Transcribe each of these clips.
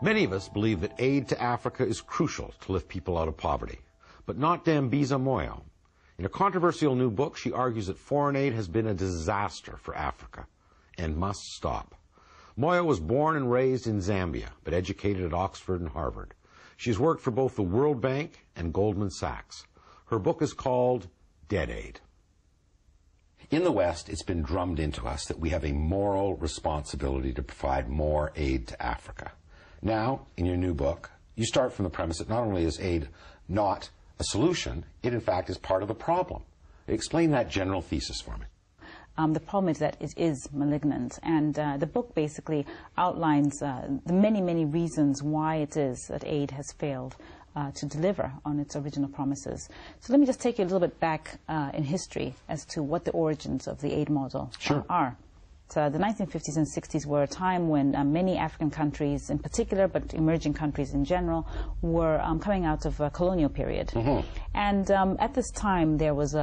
Many of us believe that aid to Africa is crucial to lift people out of poverty, but not Dambisa Moyo. In a controversial new book, she argues that foreign aid has been a disaster for Africa and must stop. Moyo was born and raised in Zambia, but educated at Oxford and Harvard. She's worked for both the World Bank and Goldman Sachs. Her book is called Dead Aid. In the West, it's been drummed into us that we have a moral responsibility to provide more aid to Africa. Now, in your new book, you start from the premise that not only is aid not a solution, it in fact is part of the problem. Explain that general thesis for me. The problem is that it is malignant, and the book basically outlines the many, many reasons why it is that aid has failed to deliver on its original promises. So let me just take you a little bit back in history as to what the origins of the aid model are. So the 1950s and 60s were a time when many African countries in particular, but emerging countries in general, were coming out of a colonial period. And at this time there was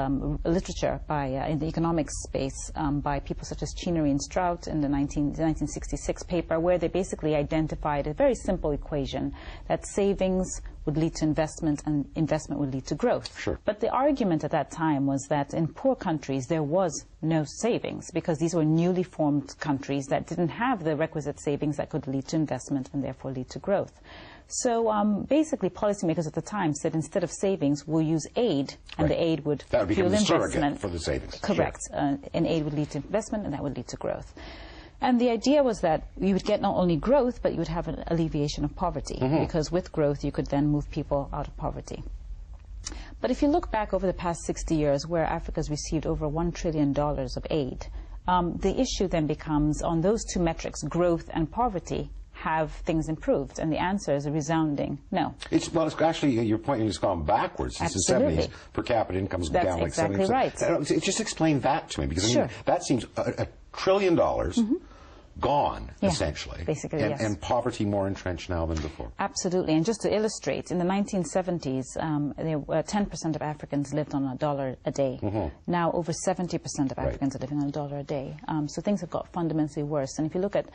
literature in the economics space by people such as Chenery and Strout in the 1966 paper, where they basically identified a very simple equation that savings would lead to investment and investment would lead to growth. Sure. But the argument at that time was that in poor countries there was no savings because these were newly formed countries that didn't have the requisite savings that could lead to investment and therefore lead to growth. So basically policymakers at the time said instead of savings we'll use aid, and the aid would fuel investment. Surrogate for the savings. Correct. Sure. And aid would lead to investment and that would lead to growth. And the idea was that you would get not only growth, but you would have an alleviation of poverty, because with growth you could then move people out of poverty. But if you look back over the past 60 years, where Africa's received over $1 trillion of aid, the issue then becomes, on those two metrics, growth and poverty, have things improved? And the answer is a resounding no. It's actually, your point is gone backwards since the 70s. Per capita income's down like 70%. That's exactly right. Just explain that to me, because I mean, that seems $1 trillion gone, essentially. Basically, and, yes. And poverty more entrenched now than before. Absolutely. And just to illustrate, in the 1970s, 10% of Africans lived on $1 a day. Now over 70% of Africans are living on $1 a day. So things have got fundamentally worse. And if you look at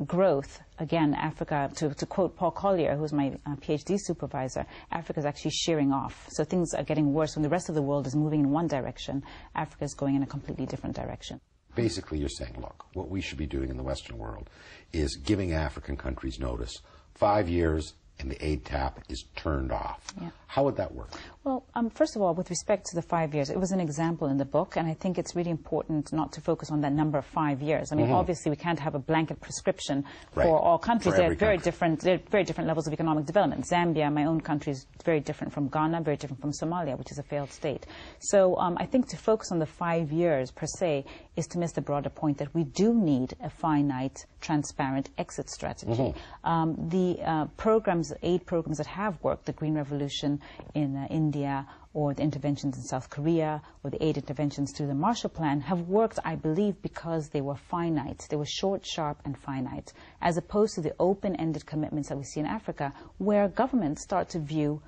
growth, again, Africa, to quote Paul Collier, who's my PhD supervisor, Africa is actually shearing off. So things are getting worse. When the rest of the world is moving in one direction, Africa is going in a completely different direction. Basically, you're saying, look, what we should be doing in the Western world is giving African countries notice. 5 years and the aid tap is turned off. How would that work? Well, first of all, with respect to the 5 years, it was an example in the book, and I think it's really important not to focus on that number of 5 years. I mean, obviously, we can't have a blanket prescription for all countries. They're very different levels of economic development. Zambia, my own country, is very different from Ghana, very different from Somalia, which is a failed state. So I think to focus on the 5 years, per se, is to miss the broader point that we do need a finite, transparent exit strategy. The aid programs that have worked, the Green Revolution in India, or the interventions in South Korea, or the aid interventions through the Marshall Plan, have worked, I believe, because they were finite. They were short, sharp, and finite, as opposed to the open-ended commitments that we see in Africa, where governments start to view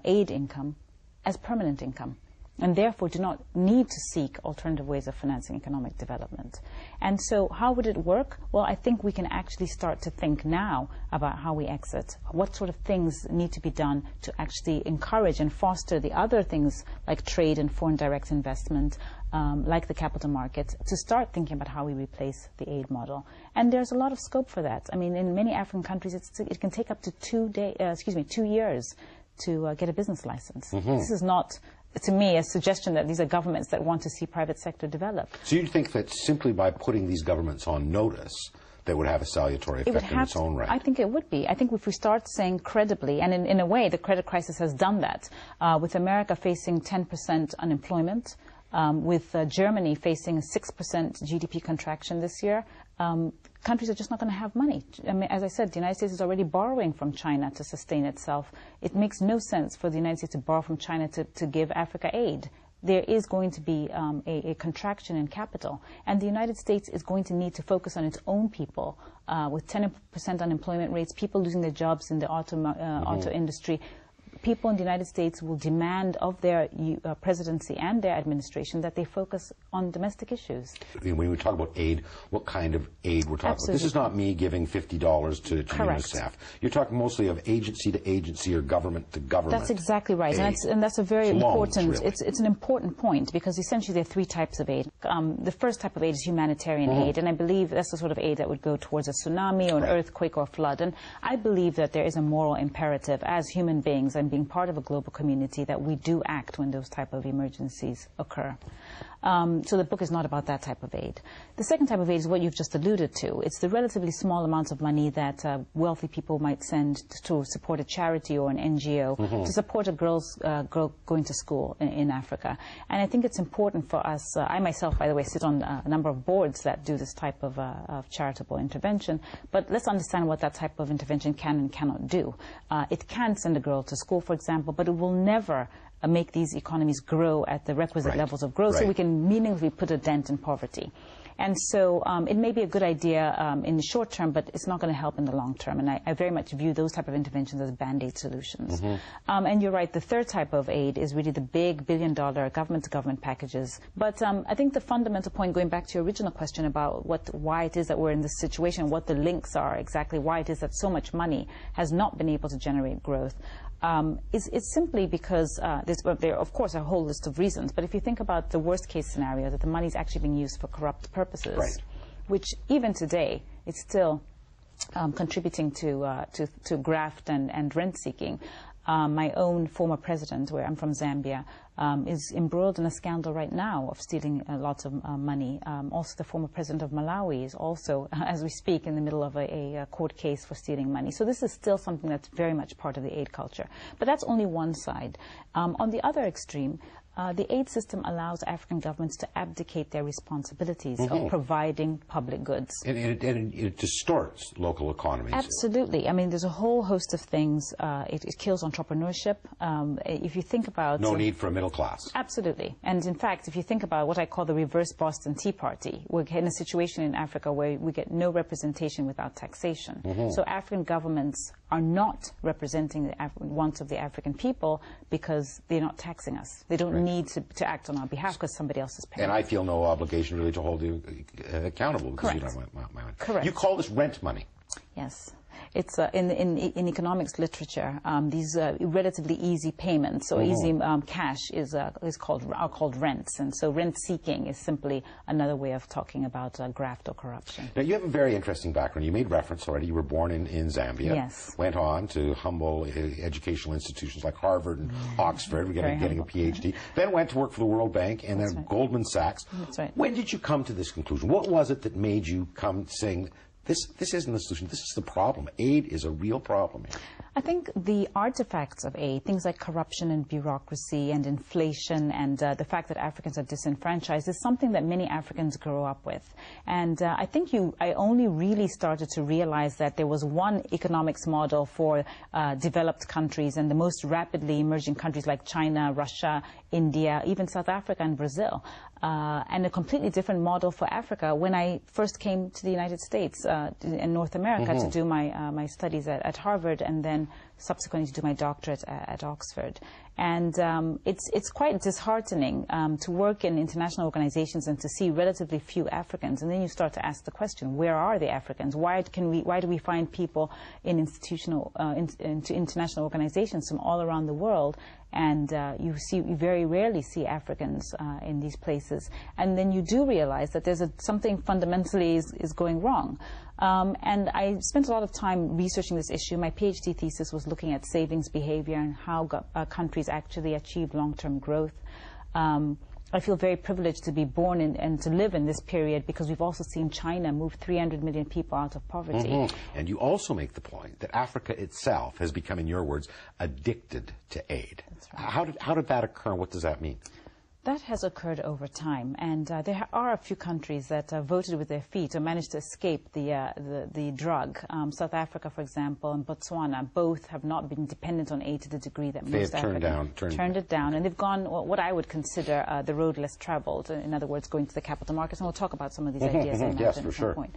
aid income as permanent income, and therefore do not need to seek alternative ways of financing economic development. And so how would it work? Well, I think we can actually start to think now about how we exit. What sort of things need to be done to actually encourage and foster the other things like trade and foreign direct investment, like the capital markets, to start thinking about how we replace the aid model. And there's a lot of scope for that. I mean, in many African countries, it can take up to 2 years to get a business license. This is not, to me, a suggestion that these are governments that want to see private sector develop. So you think that simply by putting these governments on notice, they would have a salutary effect in its own right? I think it would be. I think if we start saying credibly, and in a way the credit crisis has done that, with America facing 10% unemployment, with Germany facing a 6% GDP contraction this year, countries are just not going to have money. I mean, as I said, the United States is already borrowing from China to sustain itself. It makes no sense for the United States to borrow from China to give Africa aid. There is going to be a contraction in capital, and the United States is going to need to focus on its own people. With 10% unemployment rates, people losing their jobs in the auto industry, people in the United States will demand of their presidency and their administration that they focus on domestic issues. When we talk about aid, what kind of aid we're talking Absolutely. about? This is not me giving $50 to UNICEF. You're talking mostly of agency to agency or government to government. That's exactly right, and that's a very important. It's an important point, because essentially there are three types of aid. The first type of aid is humanitarian aid, and I believe that's the sort of aid that would go towards a tsunami or an earthquake or a flood. And I believe that there is a moral imperative as human beings and being part of a global community that we do act when those type of emergencies occur. So the book is not about that type of aid. The second type of aid is what you've just alluded to. It's the relatively small amounts of money that wealthy people might send to support a charity or an NGO to support a girl going to school in Africa. And I think it's important for us, I myself, by the way, sit on a number of boards that do this type of charitable intervention, but let's understand what that type of intervention can and cannot do. It can send a girl to school, for example, but it will never make these economies grow at the requisite levels of growth so we can meaningfully put a dent in poverty. And so it may be a good idea in the short term, but it's not going to help in the long term. And I very much view those type of interventions as band-aid solutions. And you're right, the third type of aid is really the big billion-dollar government-to-government packages. But I think the fundamental point, going back to your original question about why it is that we're in this situation, what the links are exactly, why it is that so much money has not been able to generate growth, it's simply because there are, of course, a whole list of reasons. But if you think about the worst-case scenario, that the money is actually being used for corrupt purposes, which even today is still contributing to graft and rent-seeking. My own former president, where I'm from Zambia, is embroiled in a scandal right now of stealing lots of money. Also, the former president of Malawi is also, as we speak, in the middle of a court case for stealing money. So this is still something that's very much part of the aid culture. But that's only one side. On the other extreme, the aid system allows African governments to abdicate their responsibilities of providing public goods. And it distorts local economies. Absolutely. I mean, there's a whole host of things. It kills entrepreneurship. If you think about... No need for a middle class. Absolutely. And in fact, if you think about what I call the reverse Boston Tea Party, we're in a situation in Africa where we get no representation without taxation. So African governments are not representing the wants of the African people because they're not taxing us. They don't need to act on our behalf because somebody else is paying. And I feel no obligation really to hold you accountable because you don't have my money. Correct. You call this rent money. Yes. It's in economics literature. These relatively easy payments or easy cash are called rents, and so rent seeking is simply another way of talking about graft or corruption. Now you have a very interesting background. You made reference already. You were born in Zambia. Yes. Went on to humble educational institutions like Harvard and Oxford. Getting a PhD. Then went to work for the World Bank and then Goldman Sachs. That's right. When did you come to this conclusion? What was it that made you come saying, this isn't the solution, this is the problem. Aid is a real problem here. I think the artifacts of aid, things like corruption and bureaucracy and inflation and the fact that Africans are disenfranchised, is something that many Africans grow up with. And I think I only really started to realize that there was one economics model for developed countries and the most rapidly emerging countries like China, Russia, India, even South Africa and Brazil. And a completely different model for Africa when I first came to the United States in North America to do my studies at Harvard and then subsequently to do my doctorate at Oxford. And it's quite disheartening to work in international organizations and to see relatively few Africans. And then you start to ask the question, where are the Africans? Why do we find people in international organizations from all around the world? And you very rarely see Africans in these places. And then you do realize that there's something fundamentally is going wrong. And I spent a lot of time researching this issue. My PhD thesis was looking at savings behavior and how countries actually achieve long-term growth. I feel very privileged to be born and to live in this period because we've also seen China move 300 million people out of poverty. And you also make the point that Africa itself has become, in your words, addicted to aid. That's right. How did that occur? What does that mean? That has occurred over time, and there are a few countries that voted with their feet or managed to escape the drug. South Africa, for example, and Botswana both have not been dependent on aid to the degree that most Africans turned it down, and they've gone what I would consider the road less traveled. In other words, going to the capital markets, and we'll talk about some of these ideas. Yes, for sure. Point.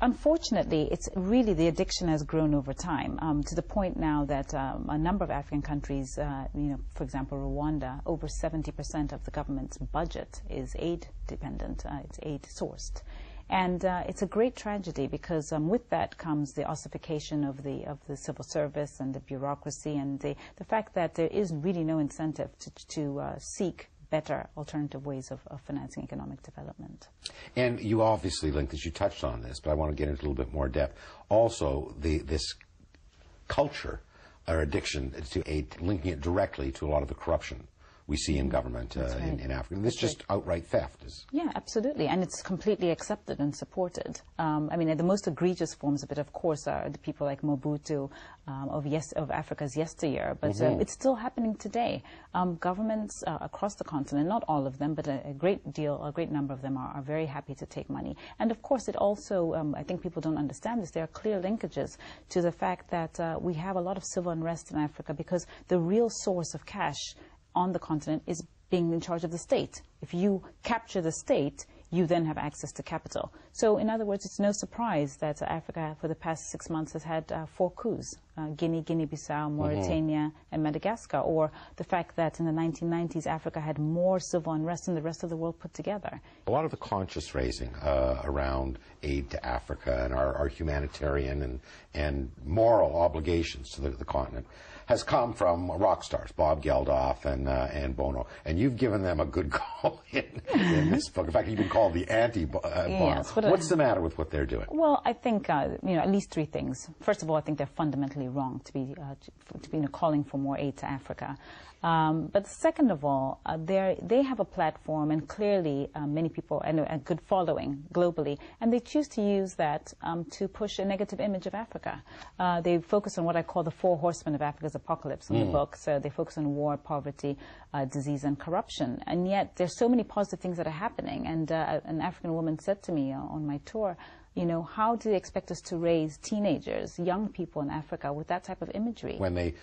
unfortunately, it's really the addiction has grown over time to the point now that a number of African countries, for example, Rwanda, over 70% of the government's budget is aid dependent. It's aid sourced. And it's a great tragedy because with that comes the ossification of the civil service and the bureaucracy and the fact that there is really no incentive to seek better alternative ways of financing economic development. And you obviously linked this, you touched on this, but I want to get into a little bit more depth. Also, this culture or addiction to aid, linking it directly to a lot of the corruption we see in government in Africa. And this just outright theft is... Yeah, absolutely. And it's completely accepted and supported. I mean, the most egregious forms of it, of course, are the people like Mobutu of Africa's yesteryear. But it's still happening today. Governments across the continent, not all of them, but a great number of them are very happy to take money. And of course, it also, I think people don't understand this, there are clear linkages to the fact that we have a lot of civil unrest in Africa because the real source of cash on the continent is being in charge of the state. If you capture the state, you then have access to capital. So in other words, it's no surprise that Africa for the past 6 months has had 4 coups, Guinea, Guinea-Bissau, Mauritania, and Madagascar, or the fact that in the 1990s Africa had more civil unrest than the rest of the world put together. A lot of the conscious raising around aid to Africa and our humanitarian and moral obligations to the continent has come from rock stars, Bob Geldof and Bono. And you've given them a good call in this book. In fact, you've been called the anti-Bono. Yes, What's the matter with what they're doing? Well, I think at least 3 things. First of all, I think they're fundamentally wrong to be calling for more aid to Africa. But second of all, they have a platform and clearly many people and a good following globally, and they choose to use that to push a negative image of Africa. They focus on what I call the 4 horsemen of Africa's apocalypse in the book. So they focus on war, poverty, disease, and corruption. And yet there's so many positive things that are happening. And an African woman said to me on my tour, how do they expect us to raise teenagers, young people in Africa with that type of imagery? When they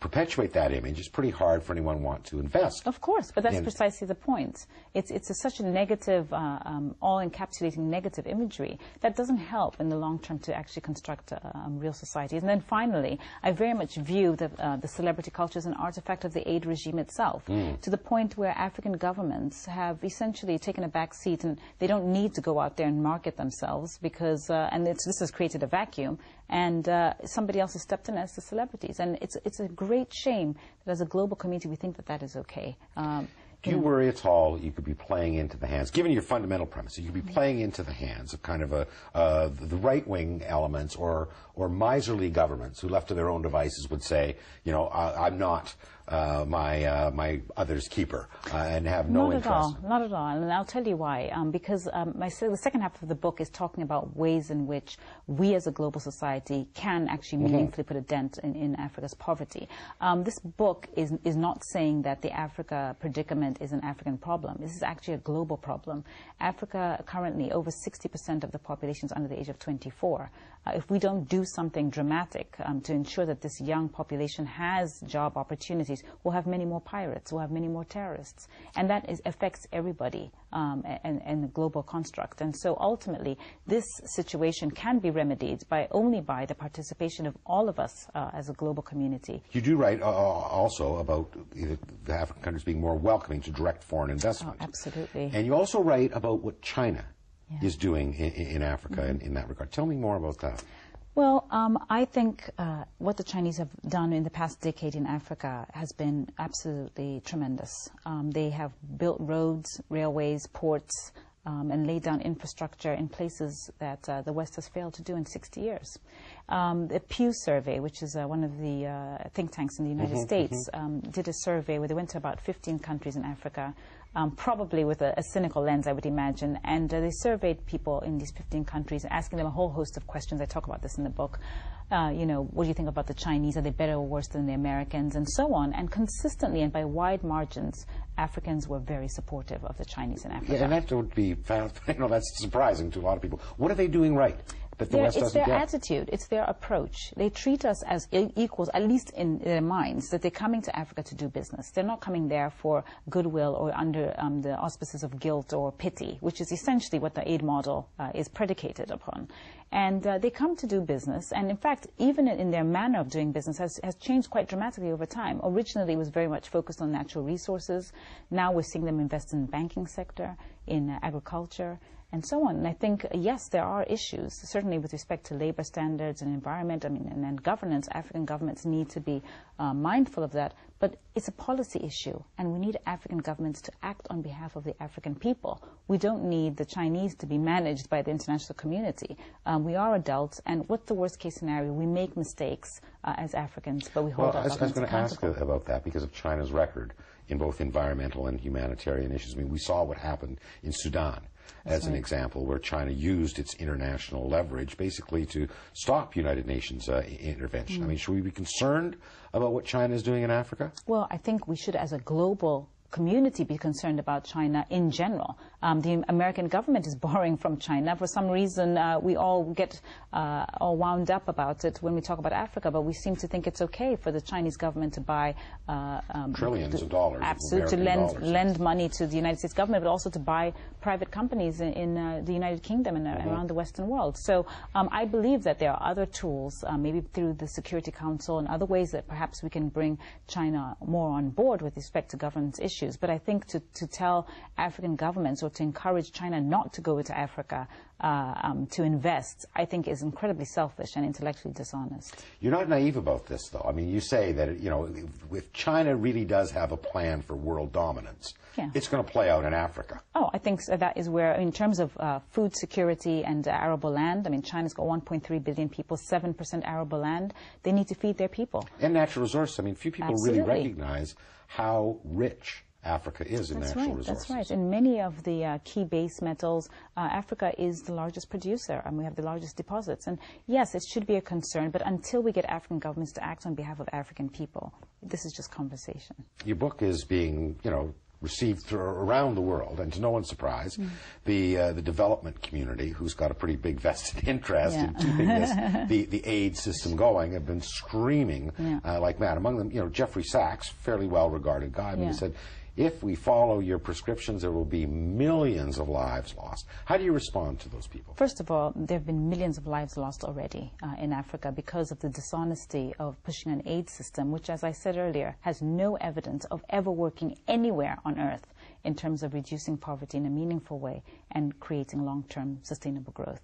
perpetuate that image, it's pretty hard for anyone want to invest. Of course, but that's precisely the point. It's such a negative, all-encapsulating negative imagery that doesn't help in the long term to actually construct real societies. And then finally, I very much view the celebrity culture as an artifact of the aid regime itself, to the point where African governments have essentially taken a back seat and they don't need to go out there and market themselves because, this has created a vacuum, and somebody else has stepped in as the celebrities. And it's a great shame that as a global community we think that is okay. Do you worry at all you could be playing into the hands, given your fundamental premise, you could be playing into the hands of kind of the right-wing elements or miserly governments who, left to their own devices, would say, I'm not my other's keeper and have no interest? Not at all. And I'll tell you why. Because the second half of the book is talking about ways in which we as a global society can actually meaningfully put a dent in Africa's poverty. This book is not saying that the Africa predicament is an African problem. This is actually a global problem. Africa currently, over 60% of the population is under the age of 24. If we don't do something dramatic to ensure that this young population has job opportunities, we'll have many more pirates, we'll have many more terrorists. And that affects everybody and the global construct. And so ultimately, this situation can be remedied only by the participation of all of us as a global community. You do write also about the African countries being more welcoming to direct foreign investment. Oh, absolutely. And you also write about what China is doing in Africa in that regard. Tell me more about that. Well, I think what the Chinese have done in the past decade in Africa has been absolutely tremendous. They have built roads, railways, ports, and laid down infrastructure in places that the West has failed to do in 60 years. The Pew survey, which is one of the think tanks in the United States, did a survey where they went to about 15 countries in Africa, probably with a cynical lens, I would imagine, and they surveyed people in these 15 countries, asking them a whole host of questions. I talk about this in the book. What do you think about the Chinese? Are they better or worse than the Americans? And so on. And consistently and by wide margins, Africans were very supportive of the Chinese in Africa. Yeah, and that would be, that's surprising to a lot of people. What are they doing right that the West doesn't get? It's their attitude. It's their approach. They treat us as equals, at least in their minds, that they're coming to Africa to do business. They're not coming there for goodwill or under the auspices of guilt or pity, which is essentially what the aid model is predicated upon. And they come to do business. And in fact, even in their manner of doing business has changed quite dramatically over time. Originally, it was very much focused on natural resources. Now we're seeing them invest in the banking sector, in agriculture, and so on. And I think, yes, there are issues, certainly with respect to labor standards and environment, and then governance. African governments need to be mindful of that. But it's a policy issue, and we need African governments to act on behalf of the African people. We don't need the Chinese to be managed by the international community. We are adults, and what's the worst-case scenario? We make mistakes as Africans, but we hold our governments accountable. I was going to ask about that because of China's record in both environmental and humanitarian issues. I mean, we saw what happened in Sudan as an example, where China used its international leverage basically to stop United Nations intervention. I mean, should we be concerned about what China is doing in Africa? Well, I think we should, as a global community, be concerned about China in general. The American government is borrowing from China. For some reason, we all get all wound up about it when we talk about Africa, but we seem to think it's okay for the Chinese government to buy trillions of dollars. Absolutely, to lend money to the United States government, but also to buy private companies in the United Kingdom and around the Western world. So I believe that there are other tools, maybe through the Security Council and other ways that perhaps we can bring China more on board with respect to governance issues. But I think to tell African governments or to encourage China not to go into Africa to invest, I think is incredibly selfish and intellectually dishonest. You're not naive about this, though. I mean, you say that, you know, if China really does have a plan for world dominance, it's going to play out in Africa. Oh, I think so. That is where, in terms of food security and arable land, I mean, China's got 1.3 billion people, 7% arable land. They need to feed their people. And natural resources. I mean, few people really recognize how rich Africa is in natural resources. That's right. In many of the key base metals, Africa is the largest producer, and we have the largest deposits. And yes, it should be a concern, but until we get African governments to act on behalf of African people, this is just conversation. Your book is being, you know, received around the world, and to no one's surprise, the development community, who's got a pretty big vested interest in keeping the aid system going, have been screaming like mad. Among them, you know, Jeffrey Sachs, fairly well-regarded guy, he said, if we follow your prescriptions, there will be millions of lives lost. How do you respond to those people? First of all, there have been millions of lives lost already in Africa because of the dishonesty of pushing an aid system, which, as I said earlier, has no evidence of ever working anywhere on earth in terms of reducing poverty in a meaningful way and creating long-term sustainable growth.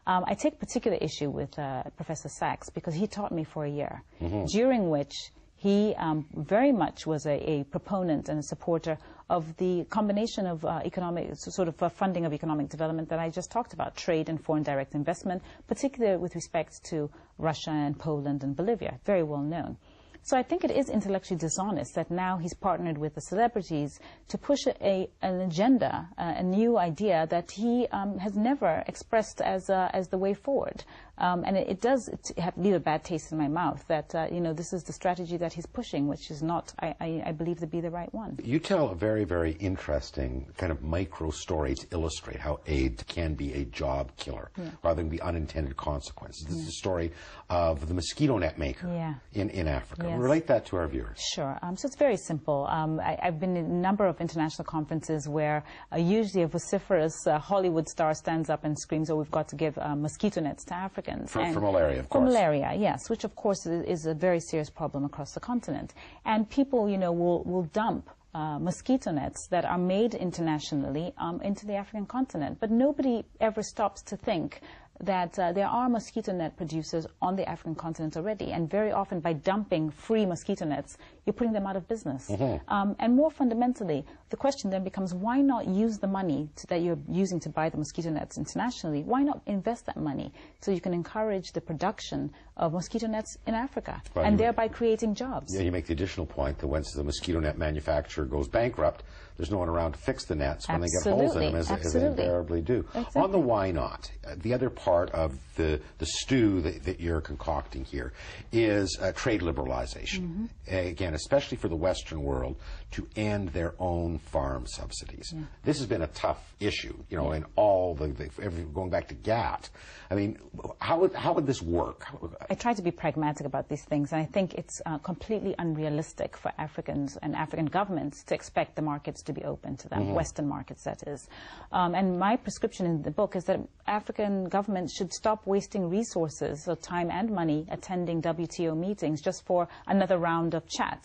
I take particular issue with Professor Sachs because he taught me for a year, during which he very much was a proponent and a supporter of the combination of economic, sort of funding of economic development that I just talked about, trade and foreign direct investment, particularly with respect to Russia and Poland and Bolivia, very well known. So I think it is intellectually dishonest that now he's partnered with the celebrities to push an agenda, a new idea that he has never expressed as the way forward. And it does leave a bad taste in my mouth that, you know, this is the strategy that he's pushing, which is not, I believe, to be the right one. You tell a very, very interesting kind of micro story to illustrate how aid can be a job killer rather than be unintended consequences. This is the story of the mosquito net maker in Africa. Relate that to our viewers. Sure. So it's very simple. I've been in a number of international conferences where usually a vociferous Hollywood star stands up and screams, oh, we've got to give mosquito nets to Africans. For malaria, of course. For malaria, yes, which of course is a very serious problem across the continent. And people, you know, will dump mosquito nets that are made internationally into the African continent. But nobody ever stops to think that there are mosquito net producers on the African continent already, and very often by dumping free mosquito nets, you're putting them out of business. And more fundamentally, the question then becomes, why not use the money that you're using to buy the mosquito nets internationally? Why not invest that money so you can encourage the production of mosquito nets in Africa, and thereby creating jobs? Yeah, you make the additional point that once the mosquito net manufacturer goes bankrupt, there's no one around to fix the nets when they get holes in them, as they invariably do. Exactly. On the why not, the other part of the stew that you're concocting here is trade liberalization. Again, especially for the Western world, to end their own farm subsidies. This has been a tough issue, you know, in all going back to GATT. I mean, how would this work? I try to be pragmatic about these things, and I think it's completely unrealistic for Africans and African governments to expect the markets to be open to them, Western markets, that is. And my prescription in the book is that African governments should stop wasting resources, so time and money, attending WTO meetings just for another round of chat,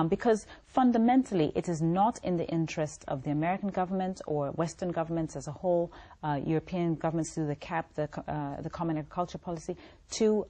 because fundamentally it is not in the interest of the American government or Western governments as a whole, European governments through the CAP, the Common Agriculture Policy, to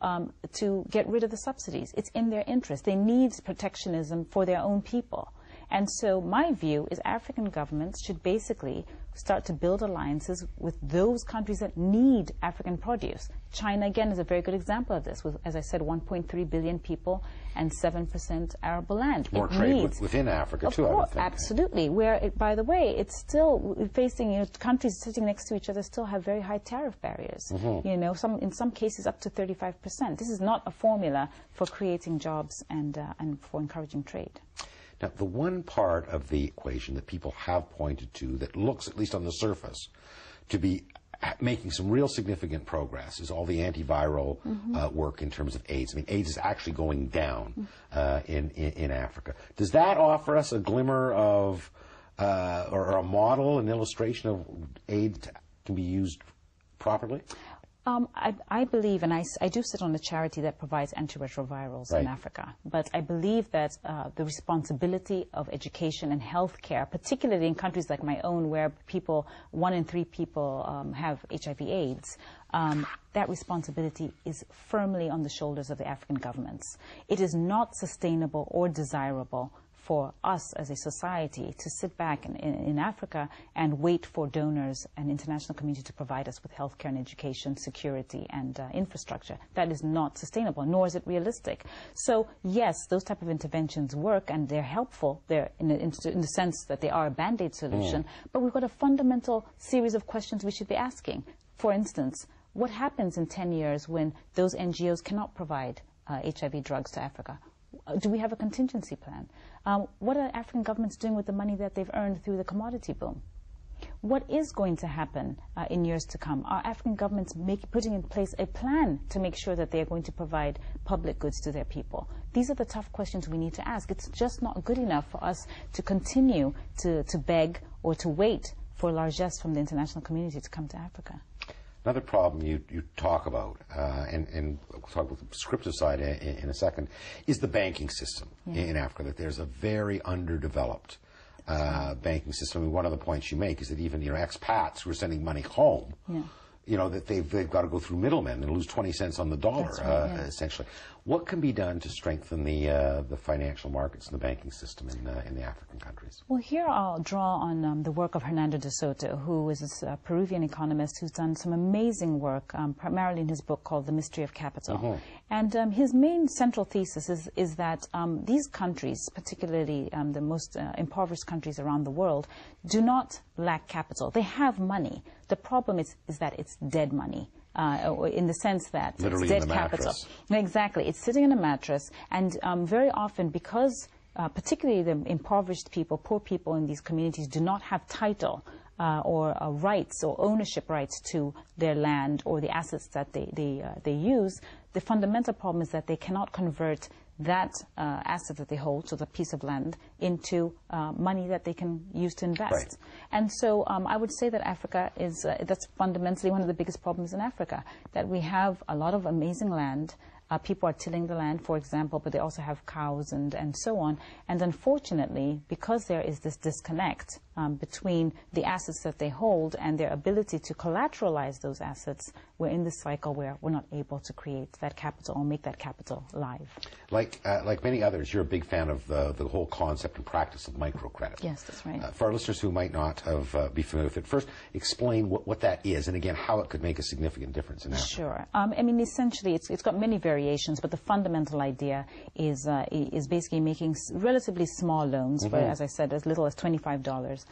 get rid of the subsidies. It's in their interest. They need protectionism for their own people. And so my view is African governments should basically start to build alliances with those countries that need African produce. China, again, is a very good example of this, with, as I said, 1.3 billion people and 7% arable land. More trade within Africa, too, I would think. Absolutely. Where, by the way, it's still facing, countries sitting next to each other still have very high tariff barriers. In some cases up to 35%. This is not a formula for creating jobs and for encouraging trade. Now, the one part of the equation that people have pointed to that looks, at least on the surface, to be making some real significant progress is all the antiviral work in terms of AIDS. I mean, AIDS is actually going down in Africa. Does that offer us a glimmer of, or a model, an illustration of AIDS can be used properly? I believe, and I do sit on a charity that provides antiretrovirals in Africa, but I believe that the responsibility of education and health care, particularly in countries like my own where 1 in 3 people have HIV/AIDS, that responsibility is firmly on the shoulders of the African governments. It is not sustainable or desirable for us as a society to sit back in Africa and wait for donors and international community to provide us with healthcare and education, security and infrastructure. That is not sustainable, nor is it realistic. So yes, those type of interventions work and they're helpful. They're in the sense that they are a Band-Aid solution, but we've got a fundamental series of questions we should be asking. For instance, what happens in 10 years when those NGOs cannot provide HIV drugs to Africa? Do we have a contingency plan? What are African governments doing with the money that they've earned through the commodity boom? What is going to happen in years to come? Are African governments putting in place a plan to make sure that they are going to provide public goods to their people? These are the tough questions we need to ask. It's just not good enough for us to continue to beg or to wait for largesse from the international community to come to Africa. Another problem you talk about, and we'll talk about the prescriptive side in a second, is the banking system in Africa, that there's a very underdeveloped banking system. I mean, one of the points you make is that even expats who are sending money home, that they've got to go through middlemen and lose 20 cents on the dollar, essentially. What can be done to strengthen the financial markets and the banking system in the African countries? Well, here I'll draw on the work of Hernando de Soto, who is a Peruvian economist who's done some amazing work, primarily in his book called The Mystery of Capital. And his main central thesis is that these countries, particularly the most impoverished countries around the world, do not lack capital. They have money. The problem is that it's dead money. In the sense that literally it's dead capital. Exactly. It's sitting in a mattress, and very often because particularly the impoverished people, poor people in these communities do not have title or rights or ownership rights to their land or the assets that they use, the fundamental problem is that they cannot convert that asset that they hold, so the piece of land, into money that they can use to invest. And so I would say that Africa is, that's fundamentally one of the biggest problems in Africa, that we have a lot of amazing land. People are tilling the land, for example, but they also have cows and so on. And unfortunately, because there is this disconnect between the assets that they hold and their ability to collateralize those assets, we're in this cycle where we're not able to create that capital or make that capital live. Like many others, you're a big fan of the whole concept and practice of microcredit. Yes, that's right. For our listeners who might not be familiar with it, first explain what that is and again how it could make a significant difference in Africa. Sure. I mean, essentially, it's got many variations, but the fundamental idea is basically making relatively small loans, for, as I said, as little as $25.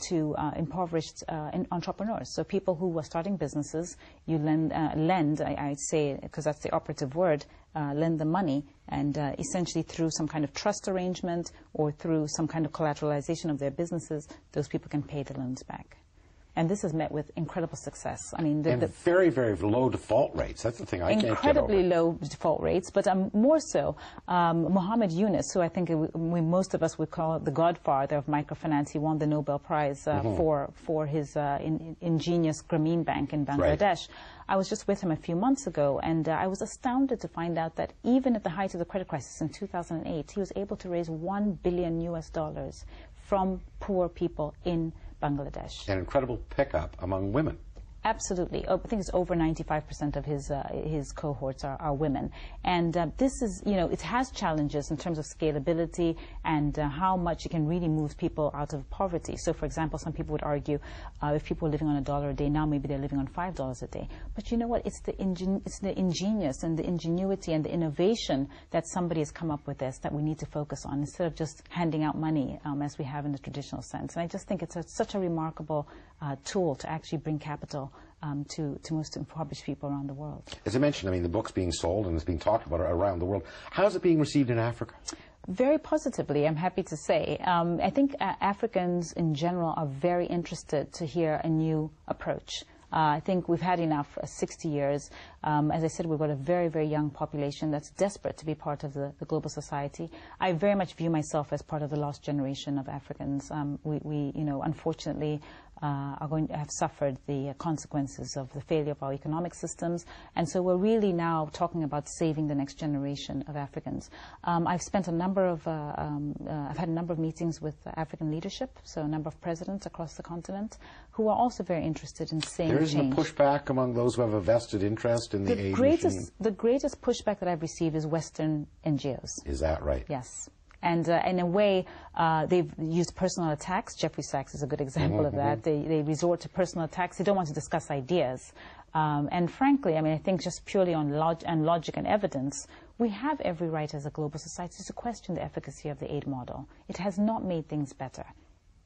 To impoverished entrepreneurs. So people who are starting businesses, you lend, I'd say, because that's the operative word, lend the money, and essentially through some kind of trust arrangement or through some kind of collateralization of their businesses, those people can pay the loans back. And this is met with incredible success. I mean, and very, very low default rates. That's the thing I can't get over. Incredibly low default rates, but more so, Muhammad Yunus, who I think most of us would call the godfather of microfinance, he won the Nobel Prize for his ingenious Grameen Bank in Bangladesh. Right. I was just with him a few months ago, and I was astounded to find out that even at the height of the credit crisis in 2008, he was able to raise $1 billion from poor people in Bangladesh. An incredible pickup among women. Absolutely. I think it's over 95% of his cohorts are women. And this is, it has challenges in terms of scalability and how much it can really move people out of poverty. So, for example, some people would argue if people are living on $1 a day, now maybe they're living on $5 a day. But you know what? It's the ingenious and the ingenuity and the innovation that somebody has come up with this that we need to focus on instead of just handing out money as we have in the traditional sense. And I just think it's such a remarkable tool to actually bring capital to most impoverished people around the world. As I mentioned, I mean, the book's being sold and it's being talked about around the world. How is it being received in Africa? Very positively, I'm happy to say. I think Africans in general are very interested to hear a new approach. I think we've had enough 60 years. As I said, we've got a very, very young population that's desperate to be part of the global society. I very much view myself as part of the lost generation of Africans. We unfortunately, are going to have suffered the consequences of the failure of our economic systems. And so we're really now talking about saving the next generation of Africans. I've spent I've had a number of meetings with African leadership, so a number of presidents across the continent, who are also very interested in seeing change. There isn't a pushback among those who have a vested interest in the aid machine? The greatest pushback that I've received is Western NGOs. Is that right? Yes. And in a way, they've used personal attacks. Jeffrey Sachs is a good example of that. They resort to personal attacks. They don't want to discuss ideas. And frankly, I mean, I think just purely on logic and evidence, we have every right as a global society to question the efficacy of the aid model. It has not made things better.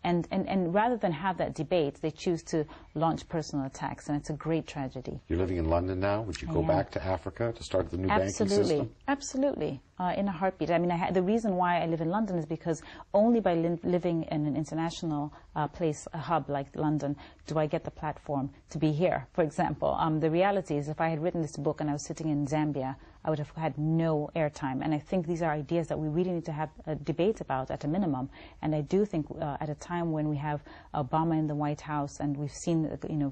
And rather than have that debate, they choose to launch personal attacks, and it's a great tragedy. You're living in London now. Would you go back to Africa to start the new banking system? Absolutely. In a heartbeat. I mean, the reason why I live in London is because only by living in an international place, a hub like London, do I get the platform to be here. For example, the reality is if I had written this book and I was sitting in Zambia, I would have had no airtime. And I think these are ideas that we really need to have a debate about at a minimum. And I do think at a time when we have Obama in the White House and we've seen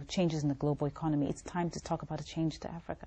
changes in the global economy, it's time to talk about a change to Africa.